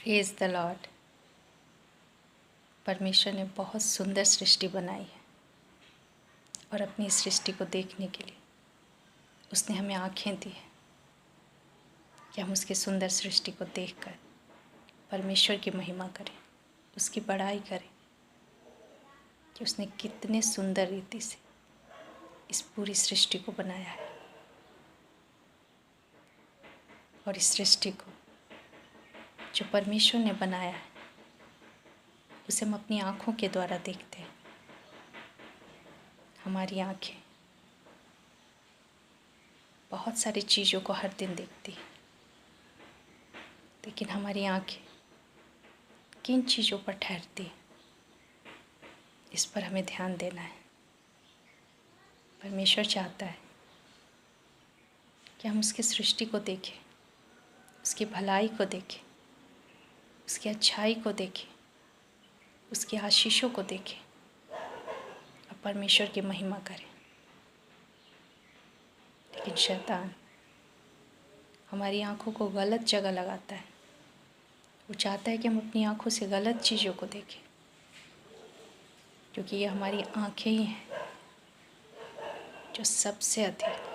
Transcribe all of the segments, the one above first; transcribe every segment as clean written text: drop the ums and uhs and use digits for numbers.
Praise the Lord. परमेश्वर ने बहुत सुंदर सृष्टि बनाई है और अपनी सृष्टि को देखने के लिए उसने हमें आँखें दी है कि हम उसकी सुंदर सृष्टि को देखकर परमेश्वर की महिमा करें, उसकी बड़ाई करें कि उसने कितने सुंदर रीति से इस पूरी सृष्टि को बनाया है। और इस सृष्टि को जो परमेश्वर ने बनाया है उसे हम अपनी आँखों के द्वारा देखते हैं। हमारी आँखें बहुत सारी चीज़ों को हर दिन देखती हैं, लेकिन हमारी आँखें किन चीज़ों पर ठहरती हैं, इस पर हमें ध्यान देना है। परमेश्वर चाहता है कि हम उसकी सृष्टि को देखें, उसकी भलाई को देखें, उसकी अच्छाई को देखें, उसकी आशीषों को देखें और परमेश्वर की महिमा करें। लेकिन शैतान हमारी आँखों को गलत जगह लगाता है। वो चाहता है कि हम अपनी आँखों से गलत चीज़ों को देखें, क्योंकि ये हमारी आँखें ही हैं जो सबसे अधिक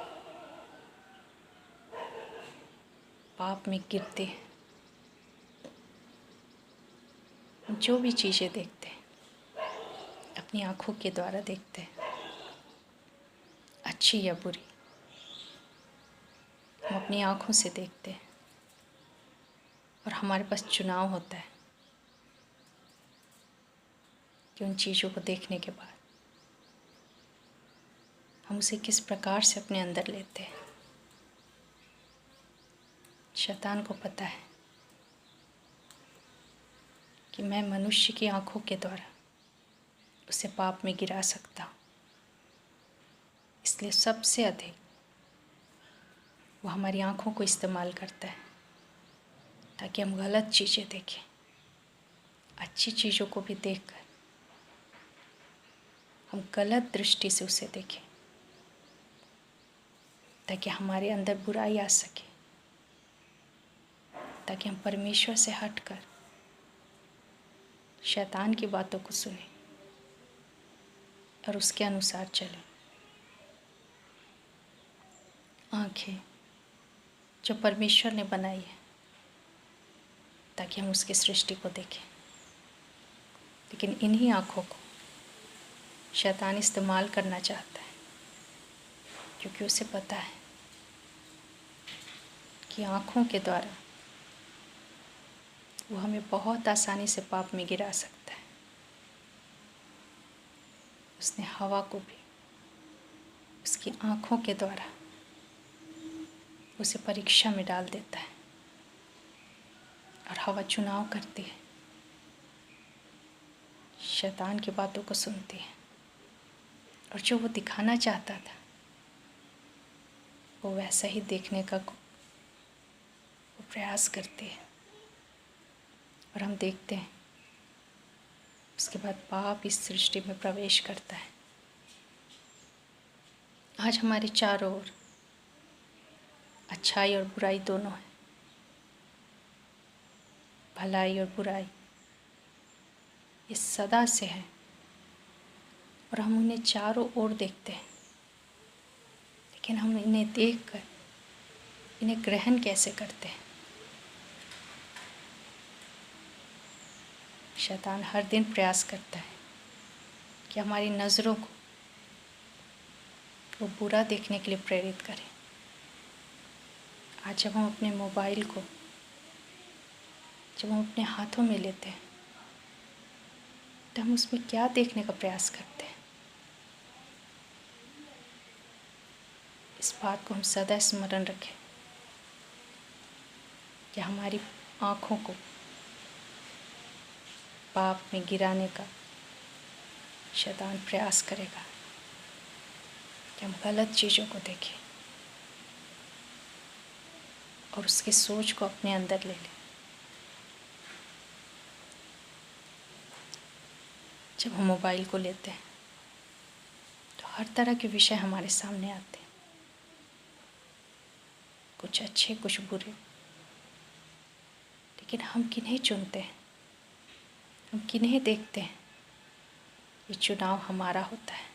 पाप में गिरते हैं। जो भी चीज़ें देखते हैं अपनी आँखों के द्वारा देखते हैं, अच्छी या बुरी, हम अपनी आँखों से देखते हैं। और हमारे पास चुनाव होता है कि उन चीज़ों को देखने के बाद हम उसे किस प्रकार से अपने अंदर लेते हैं। शैतान को पता है कि मैं मनुष्य की आँखों के द्वारा उसे पाप में गिरा सकता हूँ, इसलिए सबसे अधिक वो हमारी आँखों को इस्तेमाल करता है ताकि हम गलत चीज़ें देखें। अच्छी चीज़ों को भी देखकर हम गलत दृष्टि से उसे देखें ताकि हमारे अंदर बुराई आ सके, ताकि हम परमेश्वर से हटकर शैतान की बातों को सुनें और उसके अनुसार चलें। आँखें जो परमेश्वर ने बनाई है ताकि हम उसकी सृष्टि को देखें, लेकिन इन्हीं आँखों को शैतान इस्तेमाल करना चाहता है, क्योंकि उसे पता है कि आँखों के द्वारा वो हमें बहुत आसानी से पाप में गिरा सकता है। उसने हवा को भी उसकी आँखों के द्वारा उसे परीक्षा में डाल देता है और हवा चुनाव करती है, शैतान की बातों को सुनती है और जो वो दिखाना चाहता था वो वैसा ही देखने का वो प्रयास करती है। और हम देखते हैं उसके बाद पाप इस सृष्टि में प्रवेश करता है। आज हमारे चारों ओर अच्छाई और बुराई दोनों है, भलाई और बुराई ये सदा से है और हम उन्हें चारों ओर देखते हैं, लेकिन हम इन्हें देखकर इन्हें ग्रहण कैसे करते हैं। शैतान हर दिन प्रयास करता है कि हमारी नज़रों को वो बुरा देखने के लिए प्रेरित करे। आज जब हम अपने मोबाइल को जब हम अपने हाथों में लेते हैं तो हम उसमें क्या देखने का प्रयास करते हैं। इस बात को हम सदा स्मरण रखें कि हमारी आँखों को पाप में गिराने का शैतान प्रयास करेगा कि हम गलत चीज़ों को देखें और उसकी सोच को अपने अंदर ले लें। जब हम मोबाइल को लेते हैं तो हर तरह के विषय हमारे सामने आते हैं, कुछ अच्छे कुछ बुरे, लेकिन हम किन्हें चुनते हैं, हम किन्हें देखते हैं, ये चुनाव हमारा होता है।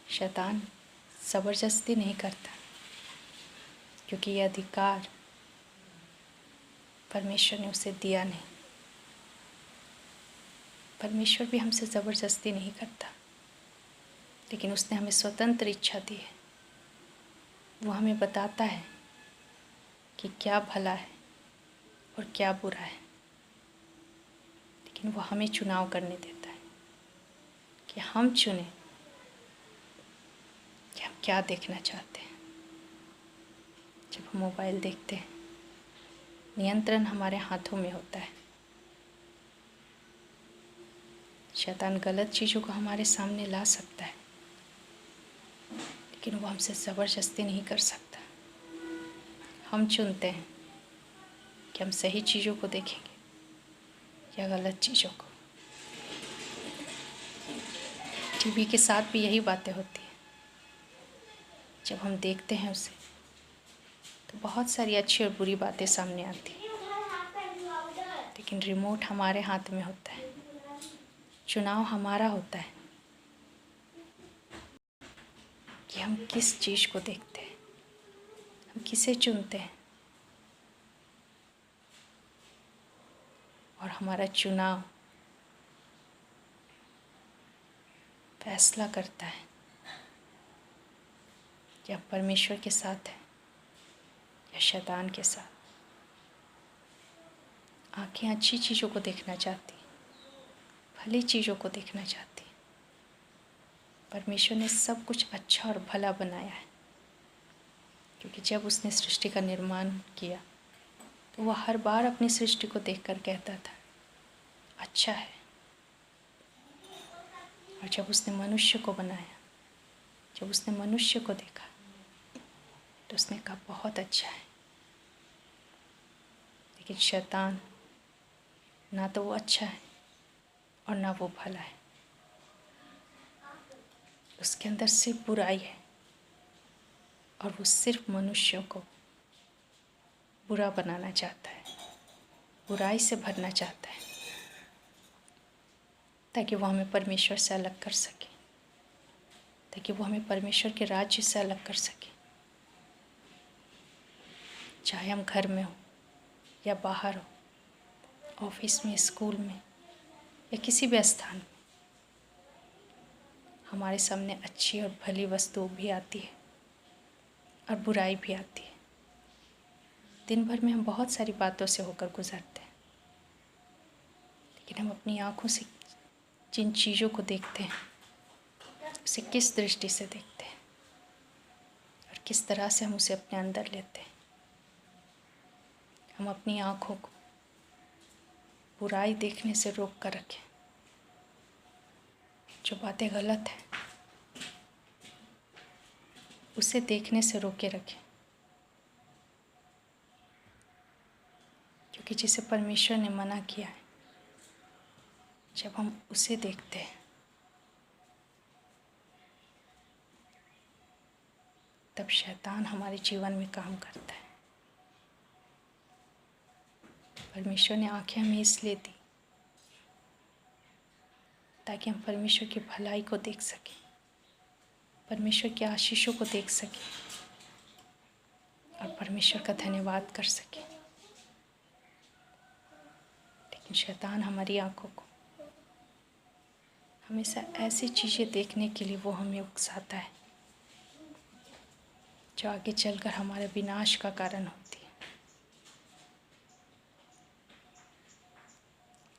शैतान ज़बरदस्ती नहीं करता, क्योंकि ये अधिकार परमेश्वर ने उसे दिया नहीं। परमेश्वर भी हमसे ज़बरदस्ती नहीं करता, लेकिन उसने हमें स्वतंत्र इच्छा दी है। वो हमें बताता है कि क्या भला है और क्या बुरा है, लेकिन वो हमें चुनाव करने देता है कि हम चुनें कि हम क्या देखना चाहते हैं। जब हम मोबाइल देखते हैं, नियंत्रण हमारे हाथों में होता है। शैतान गलत चीज़ों को हमारे सामने ला सकता है, लेकिन वो हमसे ज़बरदस्ती नहीं कर सकता। हम चुनते हैं कि हम सही चीज़ों को देखेंगे या गलत चीज़ों को। टीवी के साथ भी यही बातें होती हैं। जब हम देखते हैं उसे, तो बहुत सारी अच्छी और बुरी बातें सामने आती हैं, लेकिन रिमोट हमारे हाथ में होता है। चुनाव हमारा होता है कि हम किस चीज़ को देखते हैं, हम किसे चुनते हैं। और हमारा चुनाव फैसला करता है कि आप परमेश्वर के साथ हैं या शैतान के साथ। आँखें अच्छी चीज़ों को देखना चाहती, भली चीज़ों को देखना चाहती। परमेश्वर ने सब कुछ अच्छा और भला बनाया है, क्योंकि जब उसने सृष्टि का निर्माण किया तो वह हर बार अपनी सृष्टि को देखकर कहता था अच्छा है। और जब उसने मनुष्य को बनाया, जब उसने मनुष्य को देखा, तो उसने कहा बहुत अच्छा है। लेकिन शैतान, ना तो वो अच्छा है और ना वो भला है। उसके अंदर सिर्फ बुराई है, और वो सिर्फ मनुष्यों को बुरा बनाना चाहता है, बुराई से भरना चाहता है, ताकि वो हमें परमेश्वर से अलग कर सके, ताकि वो हमें परमेश्वर के राज्य से अलग कर सके। चाहे हम घर में हो या बाहर हो, ऑफिस में, स्कूल में या किसी भी स्थान में, हमारे सामने अच्छी और भली वस्तु भी आती है और बुराई भी आती है। दिन भर में हम बहुत सारी बातों से होकर गुजरते हैं, लेकिन हम अपनी आँखों से जिन चीज़ों को देखते हैं, उसे किस दृष्टि से देखते हैं और किस तरह से हम उसे अपने अंदर लेते हैं। हम अपनी आँखों को बुराई देखने से रोक कर रखें। जो बातें गलत हैं उसे देखने से रोके रखें, क्योंकि जिसे परमेश्वर ने मना किया है, जब हम उसे देखते हैं तब शैतान हमारे जीवन में काम करता है। परमेश्वर ने आँखें हमें इसलिए दी ताकि हम परमेश्वर की भलाई को देख सकें, परमेश्वर के आशीषों को देख सकें और परमेश्वर का धन्यवाद कर सकें। लेकिन शैतान हमारी आँखों को हमेशा ऐसी चीज़ें देखने के लिए वो हमें उकसाता है जो आगे चलकर हमारे विनाश का कारण होती है।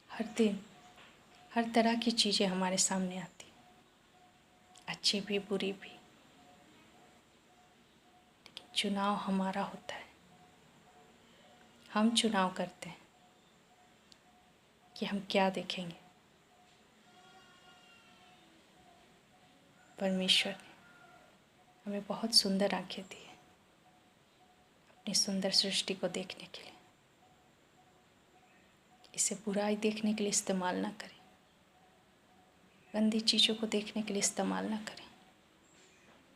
हर दिन हर तरह की चीज़ें हमारे सामने आती, अच्छी भी बुरी भी, लेकिन चुनाव हमारा होता है। हम चुनाव करते हैं कि हम क्या देखेंगे। परमेश्वर ने हमें बहुत सुंदर आँखें दी है अपनी सुंदर सृष्टि को देखने के लिए। इसे बुराई देखने के लिए इस्तेमाल ना करें, गंदी चीज़ों को देखने के लिए इस्तेमाल ना करें,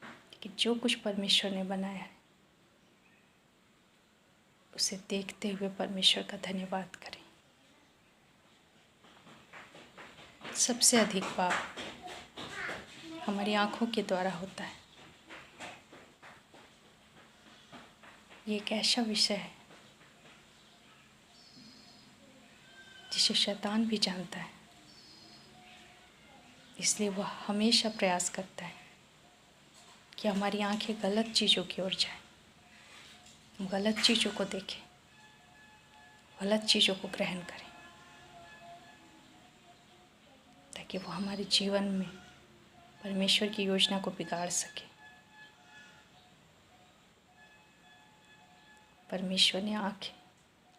लेकिन जो कुछ परमेश्वर ने बनाया है उसे देखते हुए परमेश्वर का धन्यवाद करें। सबसे अधिक पाप हमारी आँखों के द्वारा होता है। ये एक ऐसा विषय है जिसे शैतान भी जानता है, इसलिए वह हमेशा प्रयास करता है कि हमारी आंखें गलत चीज़ों की ओर जाएं, हम गलत चीज़ों को देखें, गलत चीज़ों को ग्रहण करें, ताकि वो हमारे जीवन में परमेश्वर की योजना को बिगाड़ सके। परमेश्वर ने आंखें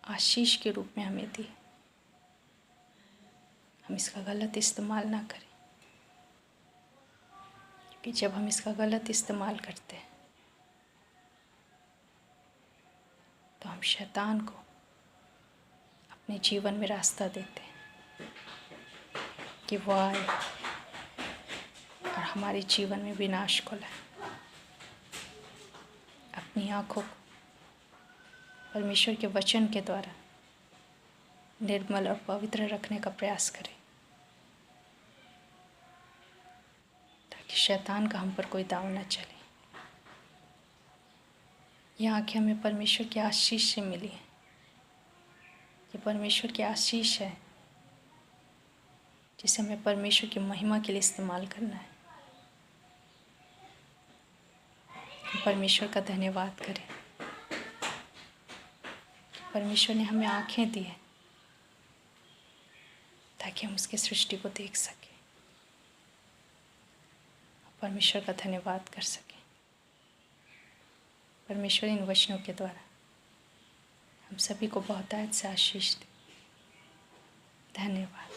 आशीष के रूप में हमें दी, हम इसका गलत इस्तेमाल ना करें, क्योंकि जब हम इसका गलत इस्तेमाल करते हैं तो हम शैतान को अपने जीवन में रास्ता देते हैं कि वो आए और हमारे जीवन में विनाश को लाए। अपनी आँखों को परमेश्वर के वचन के द्वारा निर्मल और पवित्र रखने का प्रयास करें, ताकि शैतान का हम पर कोई दांव न चले। ये आँखें हमें परमेश्वर की आशीष से मिली हैं। ये परमेश्वर की आशीष है जिसे हमें परमेश्वर की महिमा के लिए इस्तेमाल करना है। हम परमेश्वर का धन्यवाद करें। परमेश्वर ने हमें आँखें दी हैं ताकि हम उसकी सृष्टि को देख सकें, परमेश्वर का धन्यवाद कर सकें। परमेश्वर इन वचनों के द्वारा हम सभी को बहुतायत से आशीष दे। धन्यवाद।